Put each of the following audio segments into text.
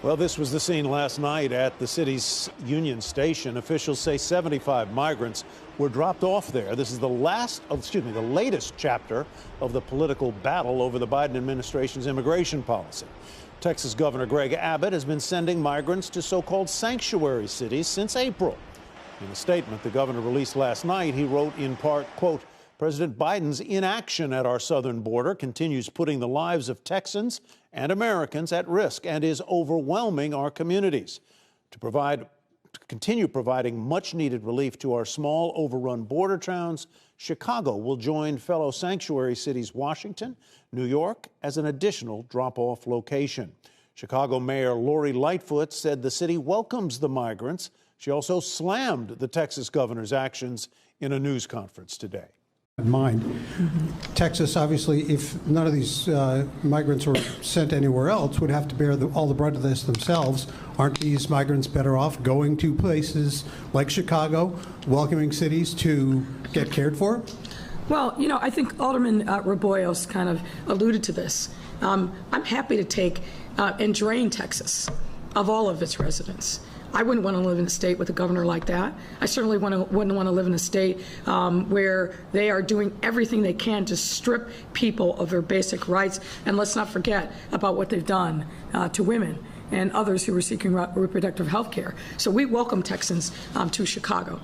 Well, this was the scene last night at the city's Union Station. Officials say 75 migrants were dropped off there. This is the latest chapter of the political battle over the Biden administration's immigration policy. Texas Governor Greg Abbott has been sending migrants to so-called sanctuary cities since April. In a statement the governor released last night, he wrote in part, quote, "President Biden's inaction at our southern border continues putting the lives of Texans and Americans at risk and is overwhelming our communities. To continue providing much-needed relief to our small, overrun border towns, Chicago will join fellow sanctuary cities Washington, New York as an additional drop-off location." Chicago Mayor Lori Lightfoot said the city welcomes the migrants. She also slammed the Texas governor's actions in a news conference today. Mind. Texas, obviously, if none of these migrants were sent anywhere else, would have to bear all the brunt of this themselves. Aren't these migrants better off going to places like Chicago, welcoming cities to get cared for? Well, I think Alderman Raboyos kind of alluded to this. I'm happy to take and drain Texas of all of its residents. I wouldn't want to live in a state with a governor like that. I certainly wouldn't want to live in a state where they are doing everything they can to strip people of their basic rights. And let's not forget about what they've done to women and others who are seeking reproductive health care. So we welcome Texans to Chicago.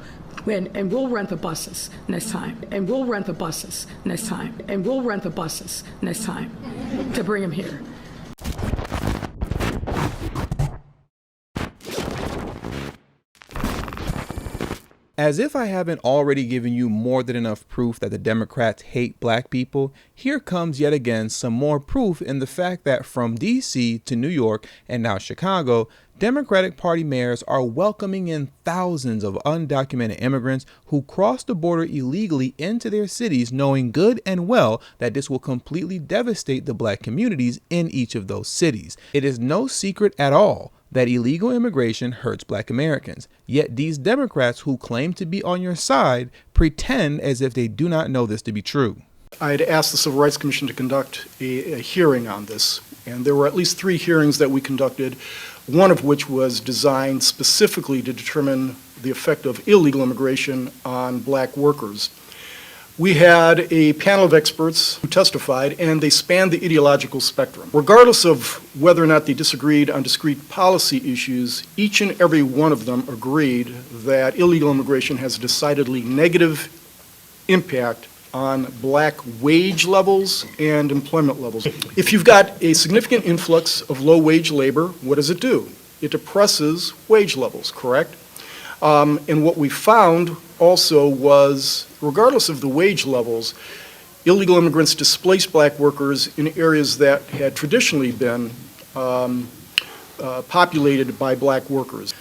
And we'll rent the buses next time. And we'll rent the buses next time. And we'll rent the buses next time to bring them here. As if I haven't already given you more than enough proof that the Democrats hate black people, here comes yet again some more proof in the fact that from D.C. to New York and now Chicago, Democratic Party mayors are welcoming in thousands of undocumented immigrants who cross the border illegally into their cities, knowing good and well that this will completely devastate the black communities in each of those cities. It is no secret at all that illegal immigration hurts black Americans. Yet these Democrats who claim to be on your side pretend as if they do not know this to be true. I had asked the Civil Rights Commission to conduct a hearing on this, and there were at least 3 hearings that we conducted, one of which was designed specifically to determine the effect of illegal immigration on black workers. We had a panel of experts who testified, and they spanned the ideological spectrum. Regardless of whether or not they disagreed on discrete policy issues, each and every one of them agreed that illegal immigration has a decidedly negative impact on black wage levels and employment levels. If you've got a significant influx of low-wage labor, what does it do? It depresses wage levels, correct? And what we found also was, regardless of the wage levels, illegal immigrants displaced black workers in areas that had traditionally been populated by black workers.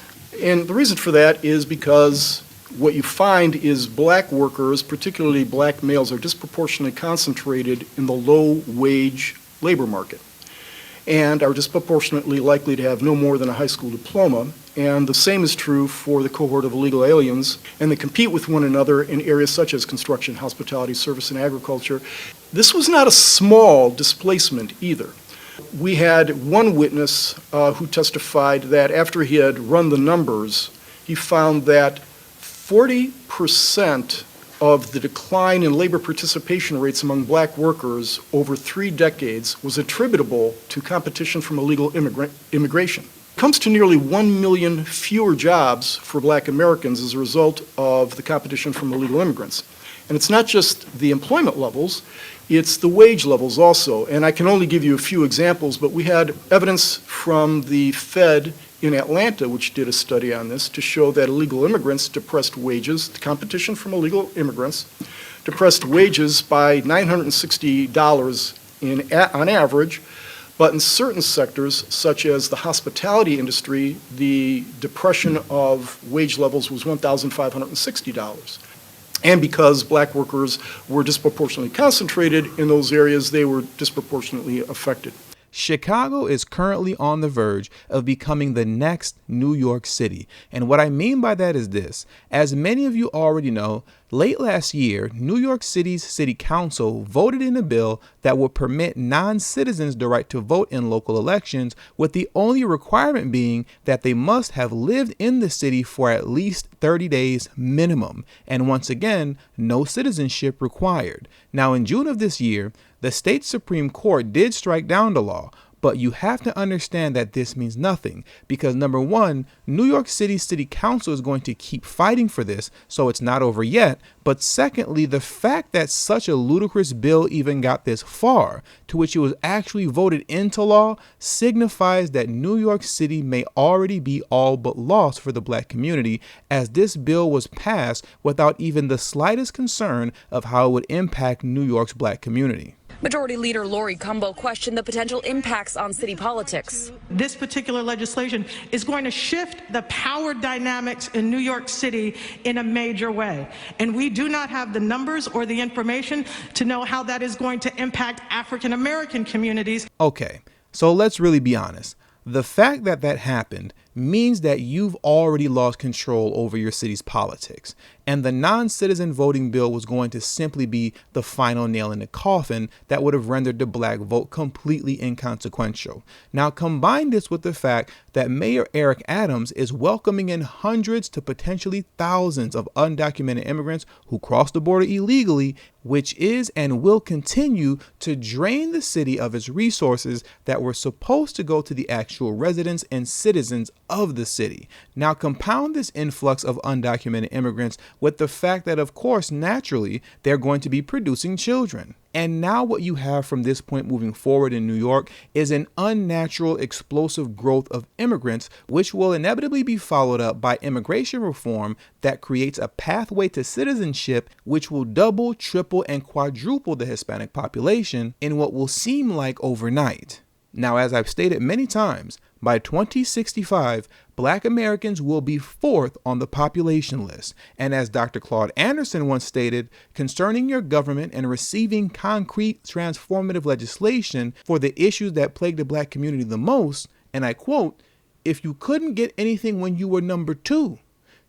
And the reason for that is because what you find is black workers, particularly black males, are disproportionately concentrated in the low-wage labor market and are disproportionately likely to have no more than a high school diploma. And the same is true for the cohort of illegal aliens, and they compete with one another in areas such as construction, hospitality, service, and agriculture. This was not a small displacement either. We had one witness who testified that after he had run the numbers, he found that 40% of the decline in labor participation rates among black workers over 3 decades was attributable to competition from illegal immigration. It comes to nearly 1 million fewer jobs for black Americans as a result of the competition from illegal immigrants. And it's not just the employment levels, it's the wage levels also. And I can only give you a few examples, but we had evidence from the Fed in Atlanta, which did a study on this, to show that illegal immigrants depressed wages, the competition from illegal immigrants, depressed wages by $960 on average, but in certain sectors, such as the hospitality industry, the depression of wage levels was $1,560. And because black workers were disproportionately concentrated in those areas, they were disproportionately affected. Chicago is currently on the verge of becoming the next New York City. And what I mean by that is this. As many of you already know, late last year, New York City's City Council voted in a bill that would permit non-citizens the right to vote in local elections, with the only requirement being that they must have lived in the city for at least 30 days minimum. And once again, no citizenship required. Now, in June of this year, the state Supreme Court did strike down the law, but you have to understand that this means nothing because, number one, New York City City Council is going to keep fighting for this, so it's not over yet. But secondly, the fact that such a ludicrous bill even got this far, to which it was actually voted into law, signifies that New York City may already be all but lost for the black community, as this bill was passed without even the slightest concern of how it would impact New York's black community. Majority Leader Lori Lightfoot questioned the potential impacts on city politics. This particular legislation is going to shift the power dynamics in New York City in a major way. And we do not have the numbers or the information to know how that is going to impact African American communities. Okay, so let's really be honest. The fact that that happened means that you've already lost control over your city's politics, and the non-citizen voting bill was going to simply be the final nail in the coffin that would have rendered the black vote completely inconsequential. Now combine this with the fact that Mayor Eric Adams is welcoming in hundreds to potentially thousands of undocumented immigrants who cross the border illegally, which is and will continue to drain the city of its resources that were supposed to go to the actual residents and citizens of the city. Now compound this influx of undocumented immigrants with the fact that, of course, naturally, they're going to be producing children. And now what you have from this point moving forward in New York is an unnatural, explosive growth of immigrants, which will inevitably be followed up by immigration reform that creates a pathway to citizenship, which will double, triple, and quadruple the Hispanic population in what will seem like overnight. Now, as I've stated many times, by 2065, Black Americans will be fourth on the population list. And as Dr. Claude Anderson once stated, concerning your government and receiving concrete transformative legislation for the issues that plague the Black community the most, and I quote, "If you couldn't get anything when you were number 2,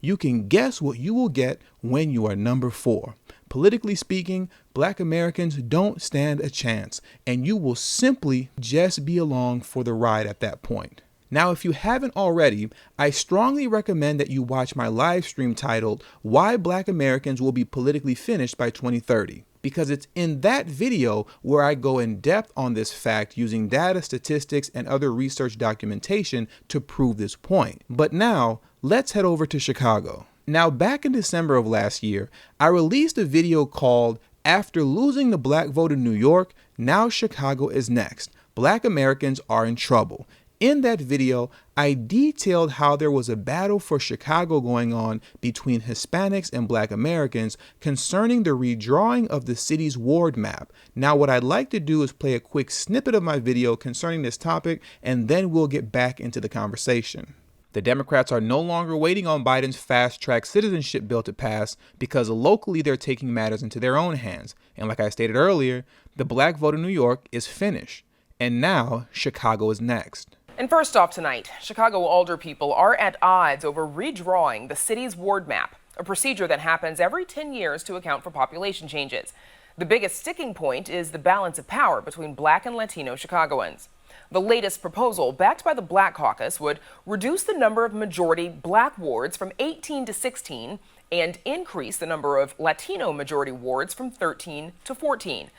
you can guess what you will get when you are number 4. Politically speaking, Black Americans don't stand a chance, and you will simply just be along for the ride at that point." Now, if you haven't already, I strongly recommend that you watch my live stream titled "Why Black Americans Will Be Politically Finished by 2030. Because it's in that video where I go in depth on this fact using data, statistics, and other research documentation to prove this point. But now, let's head over to Chicago. Now, back in December of last year, I released a video called "After Losing the Black Vote in New York, Now Chicago is Next. Black Americans Are in Trouble." In that video, I detailed how there was a battle for Chicago going on between Hispanics and Black Americans concerning the redrawing of the city's ward map. Now, what I'd like to do is play a quick snippet of my video concerning this topic, and then we'll get back into the conversation. The Democrats are no longer waiting on Biden's fast-track citizenship bill to pass because locally they're taking matters into their own hands. And like I stated earlier, the black vote in New York is finished. And now Chicago is next. And first off tonight, Chicago alderpeople are at odds over redrawing the city's ward map, a procedure that happens every 10 years to account for population changes. The biggest sticking point is the balance of power between Black and Latino Chicagoans. The latest proposal, backed by the Black Caucus, would reduce the number of majority Black wards from 18 to 16 and increase the number of Latino majority wards from 13 to 14.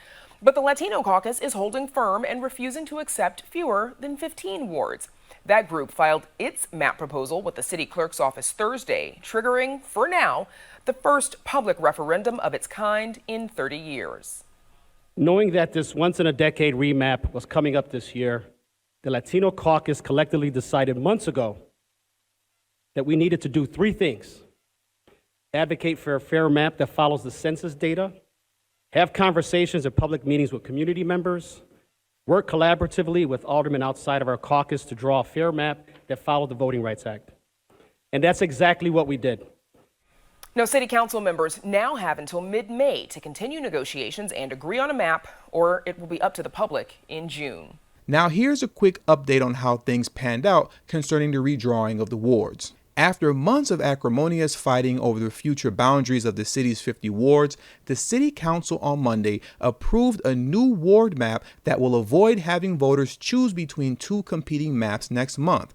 But the Latino caucus is holding firm and refusing to accept fewer than 15 wards. That group filed its map proposal with the city clerk's office Thursday, triggering, for now, the first public referendum of its kind in 30 years. Knowing that this once-in-a-decade remap was coming up this year, the Latino caucus collectively decided months ago that we needed to do 3 things: advocate for a fair map that follows the census data, have conversations at public meetings with community members, work collaboratively with aldermen outside of our caucus to draw a fair map that followed the Voting Rights Act. And that's exactly what we did. Now, city council members now have until mid-May to continue negotiations and agree on a map, or it will be up to the public in June. Now here's a quick update on how things panned out concerning the redrawing of the wards. After months of acrimonious fighting over the future boundaries of the city's 50 wards, the city council on Monday approved a new ward map that will avoid having voters choose between two competing maps next month.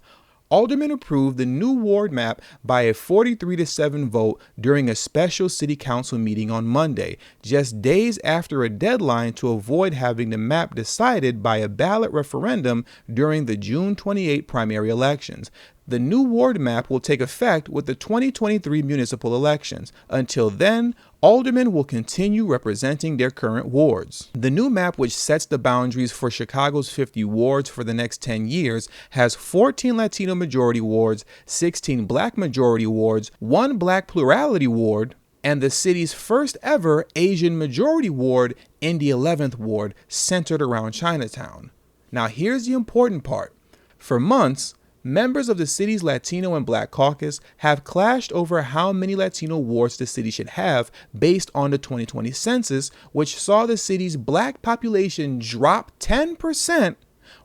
Aldermen approved the new ward map by a 43-7 vote during a special city council meeting on Monday, just days after a deadline to avoid having the map decided by a ballot referendum during the June 28 primary elections. The new ward map will take effect with the 2023 municipal elections. Until then, aldermen will continue representing their current wards. The new map, which sets the boundaries for Chicago's 50 wards for the next 10 years, has 14 Latino majority wards, 16 black majority wards, 1 black plurality ward, and the city's first ever Asian majority ward in the 11th ward, centered around Chinatown. Now here's the important part. For months, members of the city's Latino and Black caucus have clashed over how many Latino wards the city should have based on the 2020 census, which saw the city's Black population drop 10%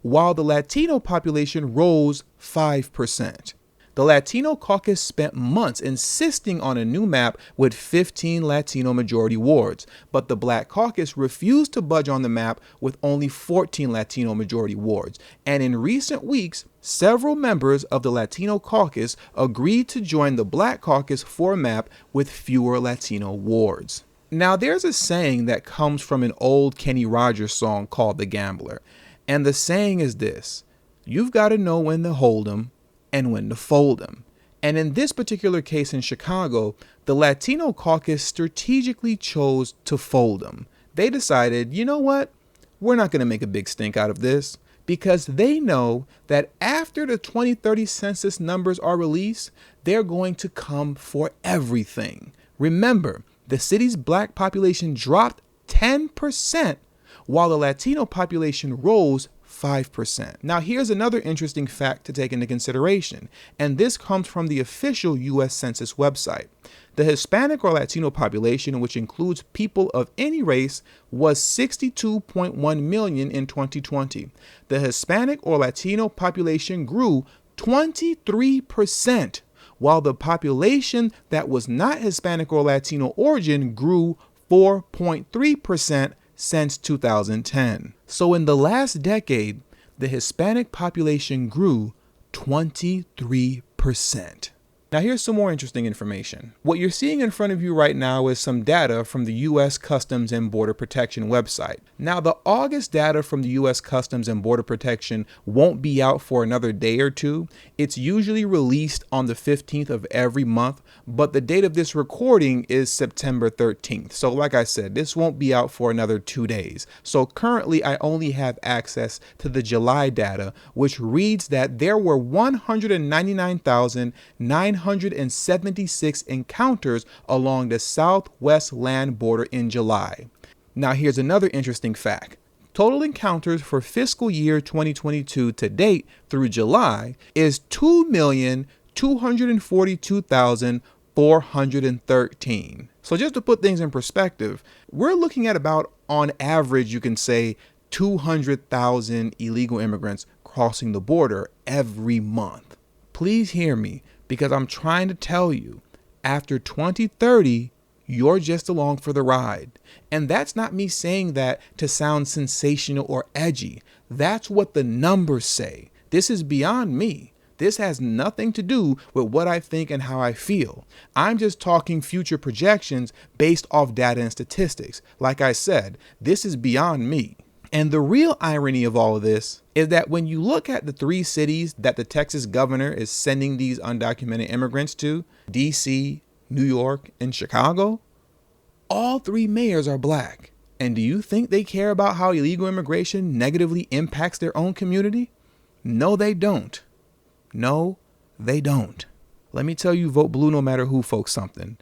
while the Latino population rose 5%. The Latino caucus spent months insisting on a new map with 15 Latino majority wards, but the Black caucus refused to budge on the map with only 14 Latino majority wards. And in recent weeks, several members of the Latino caucus agreed to join the Black caucus for a map with fewer Latino wards. Now, there's a saying that comes from an old Kenny Rogers song called The Gambler. And the saying is this: you've got to know when to hold 'em and when to fold them. And in this particular case in Chicago, the Latino caucus strategically chose to fold them. They decided, you know what? We're not going to make a big stink out of this, because they know that after the 2030 census numbers are released, they're going to come for everything. Remember, the city's Black population dropped 10% while the Latino population rose 5%. Now, here's another interesting fact to take into consideration, and this comes from the official U.S. Census website. The Hispanic or Latino population, which includes people of any race, was 62.1 million in 2020. The Hispanic or Latino population grew 23%, while the population that was not Hispanic or Latino origin grew 4.3% since 2010. So in the last decade, the Hispanic population grew 23%. Now here's some more interesting information. What you're seeing in front of you right now is some data from the U.S. Customs and Border Protection website. Now the August data from the U.S. Customs and Border Protection won't be out for another day or two. It's usually released on the 15th of every month, but the date of this recording is September 13th. So like I said, this won't be out for another 2 days. So currently I only have access to the July data, which reads that there were 199,976 encounters along the southwest land border in July. Now here's another interesting fact. Total encounters for fiscal year 2022 to date through July is 2,242,413. So just to put things in perspective, we're looking at about, on average, you can say 200,000 illegal immigrants crossing the border every month. Please hear me, because I'm trying to tell you, after 2030, you're just along for the ride. And that's not me saying that to sound sensational or edgy. That's what the numbers say. This is beyond me. This has nothing to do with what I think and how I feel. I'm just talking future projections based off data and statistics. Like I said, this is beyond me. And the real irony of all of this is that when you look at the 3 cities that the Texas governor is sending these undocumented immigrants to, DC, New York, and Chicago, all 3 mayors are Black. And do you think they care about how illegal immigration negatively impacts their own community? No, they don't. No, they don't. Let me tell you, vote blue no matter who, folks, something.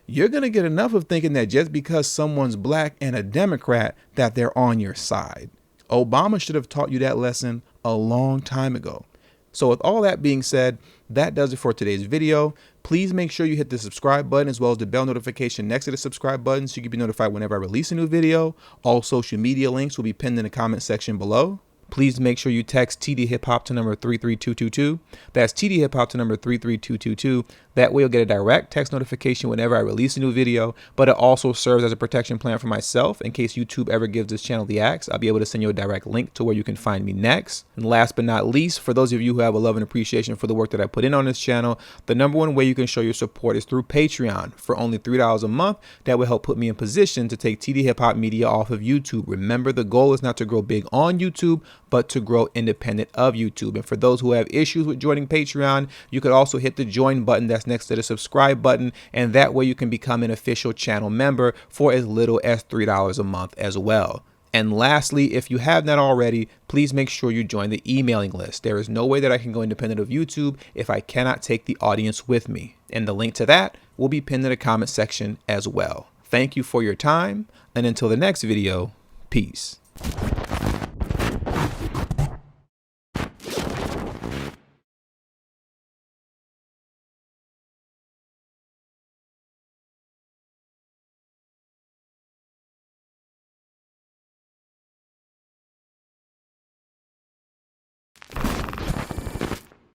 You're going to get enough of thinking that just because someone's Black and a Democrat, that they're on your side. Obama should have taught you that lesson a long time ago. So with all that being said, that does it for today's video. Please make sure you hit the subscribe button as well as the bell notification next to the subscribe button so you can be notified whenever I release a new video. All social media links will be pinned in the comment section below. please make sure you text tdhiphop to number 33222. That's tdhiphop to number 33222. That way you'll get a direct text notification whenever I release a new video, but it also serves as a protection plan for myself in case YouTube ever gives this channel the axe. I'll be able to send you a direct link to where you can find me next. And last but not least, for those of you who have a love and appreciation for the work that I put in on this channel, the number one way you can show your support is through Patreon. For only $3 a month, that will help put me in position to take TD Hip Hop Media off of YouTube. Remember, the goal is not to grow big on YouTube, but to grow independent of YouTube. And for those who have issues with joining Patreon, you could also hit the join button that's next to the subscribe button, and that way you can become an official channel member for as little as $3 a month as well. And lastly, if you have not already, please make sure you join the emailing list. There is no way that I can go independent of YouTube if I cannot take the audience with me. And the link to that will be pinned in the comment section as well. Thank you for your time, and until the next video, peace.